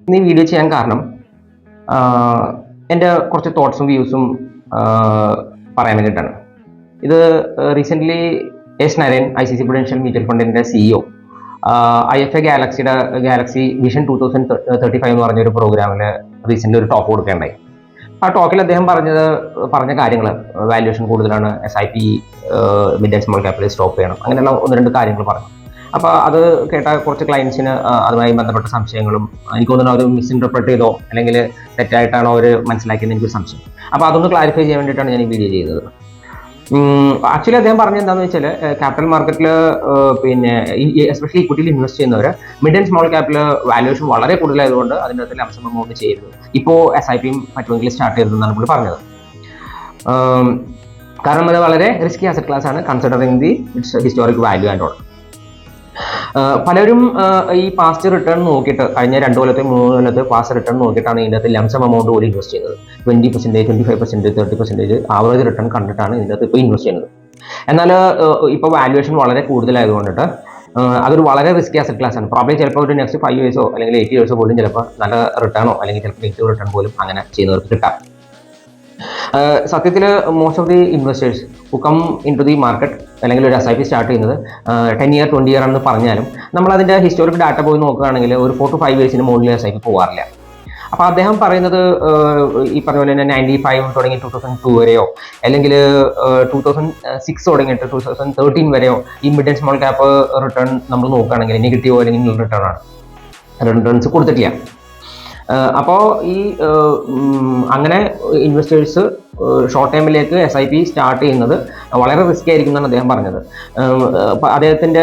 ഇന്ന് ഈ വീഡിയോ ചെയ്യാൻ കാരണം എൻ്റെ കുറച്ച് തോട്ട്സും വ്യൂസും പറയാൻ വേണ്ടിയിട്ടാണ്. ഇത് recently S Naren ICICI prudential mutual ഫണ്ടിൻ്റെ CEO IFA ഗാലക്സി വിഷൻ 2035 എന്ന് പറഞ്ഞൊരു പ്രോഗ്രാമിൽ റീസെൻ്റ്ലി ഒരു ടോക്ക് കൊടുക്കുകയുണ്ടായി. ആ ടോക്കിൽ അദ്ദേഹം പറഞ്ഞ കാര്യങ്ങൾ വാല്യുവേഷൻ കൂടുതലാണ്, SIP mid and small capital stop ചെയ്യണം, അങ്ങനെയുള്ള ഒന്ന് രണ്ട് കാര്യങ്ങൾ പറഞ്ഞു. അപ്പോൾ അത് കേട്ട കുറച്ച് ക്ലയൻസിന് അതുമായി ബന്ധപ്പെട്ട സംശയങ്ങളും, എനിക്ക് തോന്നുന്നു അവർ മിസ്ഇൻറ്റർപ്രറ്റ് ചെയ്തോ അല്ലെങ്കിൽ തെറ്റായിട്ടാണോ അവർ മനസ്സിലാക്കിയെന്ന് എനിക്കൊരു സംശയം. അപ്പോൾ അതൊന്ന് ക്ലാരിഫൈ ചെയ്യാൻ വേണ്ടിയിട്ടാണ് ഞാൻ ഈ വീഡിയോ ചെയ്തത്. ആക്ച്വലി അദ്ദേഹം പറഞ്ഞത് എന്താണെന്ന് വെച്ചാൽ, ക്യാപിറ്റൽ മാർക്കറ്റിൽ പിന്നെ എസ്പെഷ്യലി ഇക്വിറ്റിയിൽ ഇൻവെസ്റ്റ് ചെയ്യുന്നവർ mid and small capital valuation വളരെ കൂടുതലായതുകൊണ്ട് അതിൻ്റെ അകത്ത് ലംസം എമൗണ്ട് ചെയ്യരുത്. ഇപ്പോൾ SIPയും പറ്റുമെങ്കിൽ സ്റ്റാർട്ട് ചെയ്തതെന്നാണ് പുള്ളി പറഞ്ഞത്. കാരണം അത് വളരെ റിസ്കി അസറ്റ് ക്ലാസ് ആണ്, considering the it's historic value and all. പലരും ഈ പാസ്റ്റ് റിട്ടേൺ നോക്കിയിട്ട്, കഴിഞ്ഞ 2 കൊല്ലത്തെ 3 കൊല്ലത്തെ പാസ്റ്റ് റിട്ടേൺ നോക്കിയിട്ടാണ് ഇതിൻ്റെ അകത്ത് ലംസം എമൗണ്ട് പോലും ഇൻവെസ്റ്റ് ചെയ്യുന്നത്. 20%, 25%, 30% ആവറേജ് റിട്ടേൺ കണ്ടിട്ടാണ് ഇതിൻ്റെ അകത്ത് ഇപ്പോൾ ഇൻവെസ്റ്റ് ചെയ്യുന്നത്. എന്നാൽ ഇപ്പോൾ വാല്യുവേഷൻ വളരെ കൂടുതലായതുകൊണ്ടിട്ട് അതൊരു വളരെ റിസ്കി അസറ്റ് ക്ലാസ് ആണ്. പ്രോബ്ലി ചിലപ്പോൾ ഒരു നെക്സ്റ്റ് 5 ഇയേഴ്സോ അല്ലെങ്കിൽ 8 ഇയേഴ്സോ പോലും ചിലപ്പോൾ നല്ല റിട്ടേണോ അല്ലെങ്കിൽ ചിലപ്പോൾ നെഗറ്റീവ് റിട്ടേൺ പോലും അങ്ങനെ ചെയ്യുന്നവർക്ക് കിട്ടാം. സത്യത്തിൽ most of the investors who come in to the market അല്ലെങ്കിൽ ഒരു SIP സ്റ്റാർട്ട് ചെയ്യുന്നത് 10 ഇയർ 20 ഇയർ ആണെന്ന് പറഞ്ഞാലും നമ്മൾ അതിൻ്റെ ഹിസ്റ്റോറിക് ഡാറ്റ പോയി നോക്കുകയാണെങ്കിൽ ഒരു 4 to 5 ഇയേഴ്സിന് മുകളിൽ SIP പോകാറില്ല. അപ്പോൾ അദ്ദേഹം പറയുന്നത് ഈ പറഞ്ഞ പോലെ തന്നെ 95 തുടങ്ങി 2002 വരെയോ അല്ലെങ്കിൽ 2006 തുടങ്ങിയിട്ട് 2013 വരെയോ ഈ mid and small cap return നമ്മൾ നോക്കുകയാണെങ്കിൽ നെഗറ്റീവോ അല്ലെങ്കിൽ റിട്ടേൺ ആണ്, റിട്ടേൺസ് കൊടുത്തിട്ടില്ല. അപ്പോൾ ഈ അങ്ങനെ ഇൻവെസ്റ്റേഴ്സ് ഷോർട്ട് ടൈമിലേക്ക് SIP സ്റ്റാർട്ട് ചെയ്യുന്നത് വളരെ റിസ്കി ആയിരിക്കും എന്നാണ് അദ്ദേഹം പറഞ്ഞത്. അദ്ദേഹത്തിൻ്റെ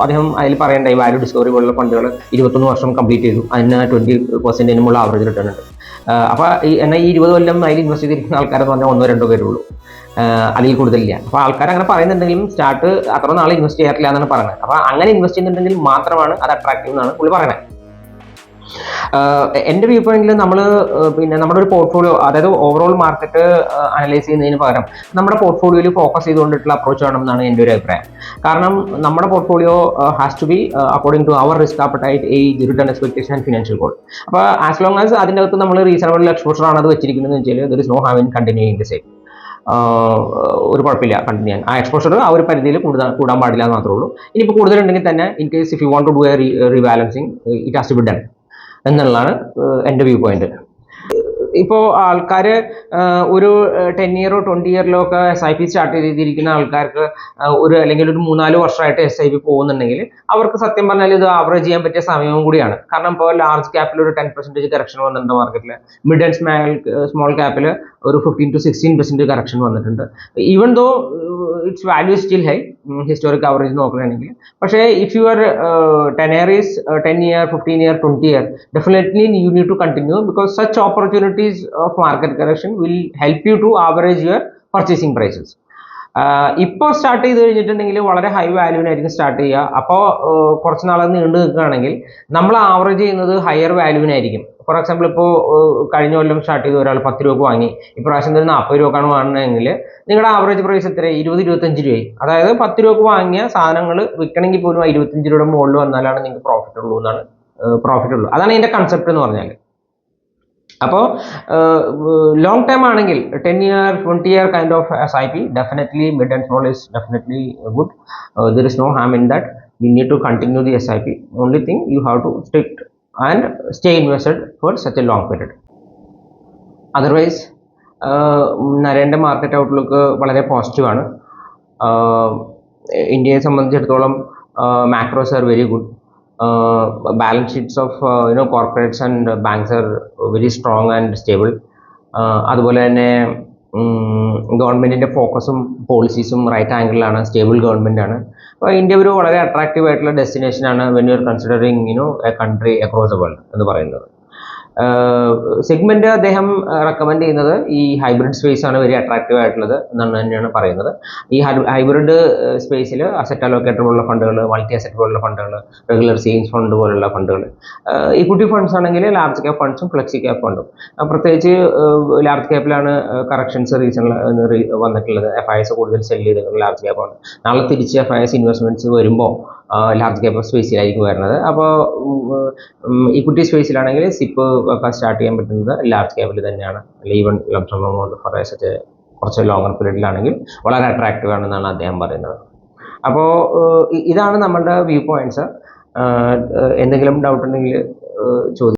അദ്ദേഹം അതിൽ പറയേണ്ടായി വാല്യൂ ഡിസ്കവറി പോലുള്ള ഫണ്ടുകൾ 21 വർഷം കംപ്ലീറ്റ് ചെയ്തു, അതിന് 20% മുള്ള ആവറേജ് റിട്ടേൺ ഉണ്ട്. അപ്പോൾ എന്നാൽ ഈ 20 കൊല്ലം അതിൽ ഇൻവെസ്റ്റ് ചെയ്തിരിക്കുന്ന ആൾക്കാരെന്ന് പറഞ്ഞാൽ 1-2 പേരുള്ളൂ, അതിൽ കൂടുതലില്ല. അപ്പോൾ ആൾക്കാർ അങ്ങനെ പറയുന്നുണ്ടെങ്കിലും സ്റ്റാർട്ട് അത്ര നാൾ ഇൻവെസ്റ്റ് ചെയ്യാറില്ല എന്നാണ് പറയുന്നത്. അപ്പോൾ അങ്ങനെ ഇൻവെസ്റ്റ് ചെയ്യുന്നുണ്ടെങ്കിൽ മാത്രമാണ് അത് അട്രാക്റ്റീവ് എന്നാണ് പുള്ളി പറയുന്നത്. എൻ്റെ വ്യൂ പോയിന്റിൽ നമ്മൾ നമ്മുടെ ഒരു പോർട്ട്ഫോളിയോ, അതായത് ഓവറോൾ മാർക്കറ്റ് അനലൈസ് ചെയ്യുന്നതിന് പകരം നമ്മുടെ പോർട്ട്ഫോളിയോയിൽ ഫോക്കസ് ചെയ്തുകൊണ്ടിട്ടുള്ള അപ്രോച്ച് വേണം എന്നാണ് എൻ്റെ ഒരു അഭിപ്രായം. കാരണം നമ്മുടെ portfolio has to be according to അവർ risk appetite, age, return expectation and financial goal. അപ്പോൾ ആസ് ലോങ് ആസ് അതിൻ്റെ അകത്ത് നമ്മൾ റീസണബിൾ എക്സ്പോഷർ ആണ് അത് വെച്ചിരിക്കുന്നതെന്ന് വെച്ചാൽ ദർ ഇസ് നോ ഹാവ് ഇൻ കണ്ടിന്യൂയിങ് ദി സെയിം. ഒരു കുഴപ്പമില്ല കണ്ടിന്യൂ ചെയ്യാൻ. ആ എക്സ്പോഷർ ആ ഒരു പരിധിയിൽ കൂടാൻ പാടില്ല എന്ന് മാത്രമേ ഉള്ളൂ. ഇനിയിപ്പോൾ കൂടുതലുണ്ടെങ്കിൽ തന്നെ in case if you want to do a rebalancing it has to be done എന്നുള്ളതാണ് എൻ്റെ വ്യൂ പോയിന്റ്. ഇപ്പോൾ ആൾക്കാർ ഒരു 10 ഇയറോ 20 ഇയറിലോ ഒക്കെ SIP സ്റ്റാർട്ട് ചെയ്തിരിക്കുന്ന ആൾക്കാർക്ക് അല്ലെങ്കിൽ ഒരു 3-4 വർഷമായിട്ട് SIP പോകുന്നുണ്ടെങ്കിൽ അവർക്ക് സത്യം പറഞ്ഞാൽ ഇത് ആവറേജ് ചെയ്യാൻ പറ്റിയ സമയവും കൂടിയാണ്. കാരണം ഇപ്പോൾ ലാർജ് ക്യാപ്പിൽ ഒരു 10% കറക്ഷൻ വന്നിട്ടുണ്ട് മാർക്കറ്റിൽ, മിഡ് ആൻഡ് സ്മോൾ ക്യാപ്പിൽ ഒരു 15 to 16% കറക്ഷൻ വന്നിട്ടുണ്ട്. Even though its value still high historic average നോക്കുകയാണെങ്കിൽ. പക്ഷേ if your 10 year is 10 year 15 year 20 year definitely you need to continue because such opportunities of market correction will help you to average your purchasing prices. ഇപ്പോൾ start ചെയ്ത് കഴിഞ്ഞിട്ടുണ്ടെങ്കിൽ വളരെ high വാല്യൂവിനായിരിക്കും start ചെയ്യുക. അപ്പോൾ കുറച്ച് നാൾ നീണ്ടു നിൽക്കുകയാണെങ്കിൽ നമ്മൾ ആവറേജ് ചെയ്യുന്നത് ഹയർ വാല്യൂവിനായിരിക്കും. ഫോർ എക്സാമ്പിൾ ഇപ്പോൾ കഴിഞ്ഞ കൊല്ലം സ്റ്റാർട്ട് ചെയ്ത് ഒരാൾ 10 രൂപ വാങ്ങി, ഇപ്രാവശ്യം തന്നെ 40 രൂപക്കാണ് വാങ്ങുന്നതെങ്കിൽ നിങ്ങളുടെ ആവറേജ് പ്രൈസ് എത്ര? 20-25 രൂപയായി. അതായത് 10 രൂപക്ക് വാങ്ങിയ സാധനങ്ങൾ വിൽക്കണമെങ്കിൽ പോലും 25 രൂപയുടെ മുകളിൽ വന്നാലാണ് നിങ്ങൾക്ക് പ്രോഫിറ്റ് ഉള്ളൂ. അതാണ് ഇതിൻ്റെ കൺസെപ്റ്റ് എന്ന് പറഞ്ഞാൽ. അപ്പോൾ ലോങ് ടൈം ആണെങ്കിൽ 10 year 20 year kind of SIP definitely mid and small is definitely good. There is no harm in that. You need to continue the SIP. Only thing you have to stick and stay invested for such a long period. Otherwise നരേൻ്റെ market outlook വളരെ പോസിറ്റീവാണ്. ഇന്ത്യയെ സംബന്ധിച്ചിടത്തോളം macros are very good. Balance sheets of corporates and banks are very strong and stable. അതുപോലെ തന്നെ ഗവൺമെൻറ്റിൻ്റെ ഫോക്കസും പോളിസീസും റൈറ്റ് ആംഗിളിലാണ്, സ്റ്റേബിൾ ഗവൺമെൻറ് ആണ്. അപ്പോൾ ഇന്ത്യ ഒരു വളരെ അട്രാക്റ്റീവ് ആയിട്ടുള്ള ഡെസ്റ്റിനേഷനാണ് when you are considering a country across the world എന്ന് പറയുന്നത്. സെഗ്മെന്റ് അദ്ദേഹം റെക്കമെൻഡ് ചെയ്യുന്നത് ഈ ഹൈബ്രിഡ് സ്പേസ് ആണ് വെരി അട്രാക്റ്റീവ് ആയിട്ടുള്ളത് എന്നാണ് തന്നെയാണ് പറയുന്നത്. ഈ ഹൈബ്രിഡ് സ്പേസിൽ അസറ്റ് അലോക്കേറ്റർ പോലുള്ള ഫണ്ടുകൾ, മൾട്ടി അസറ്റ് പോലുള്ള ഫണ്ടുകൾ, റെഗുലർ സേവിങ്സ് ഫണ്ട് പോലുള്ള ഫണ്ടുകൾ, ഇക്വിറ്റി ഫണ്ട്സ് ആണെങ്കിൽ ലാർജ് ക്യാപ് ഫണ്ട്സും ഫ്ലെക്സി ക്യാപ് ഫണ്ടും. പ്രത്യേകിച്ച് ലാർജ് ക്യാപ്പിലാണ് കറക്ഷൻസ് റീസണിൽ വന്നിട്ടുള്ളത്. FIS കൂടുതൽ സെല് ചെയ്തിട്ടുള്ള ലാർജ് ക്യാപ്പാണ്. നാളെ തിരിച്ച് FIS ഇൻവെസ്റ്റ്മെന്റ്സ് വരുമ്പോൾ ലാർജ് ക്യാപ്പ് സ്പേസിലായിരിക്കും വരുന്നത്. അപ്പോൾ ഇക്വിറ്റി സ്പേസിലാണെങ്കിൽ സിപ്പ് ഒക്കെ സ്റ്റാർട്ട് ചെയ്യാൻ പറ്റുന്നത് ലാർജ് ക്യാപ്പിൽ തന്നെയാണ്. Even lump sum amount for such കുറച്ച് ലോങ്ങർ പീരീഡിലാണെങ്കിൽ വളരെ അട്രാക്റ്റീവ് ആണെന്നാണ് അദ്ദേഹം പറയുന്നത്. അപ്പോൾ ഇതാണ് നമ്മളുടെ വ്യൂ പോയിന്റ്സ്. എന്തെങ്കിലും ഡൗട്ട് ഉണ്ടെങ്കിൽ ചോദിക്കും.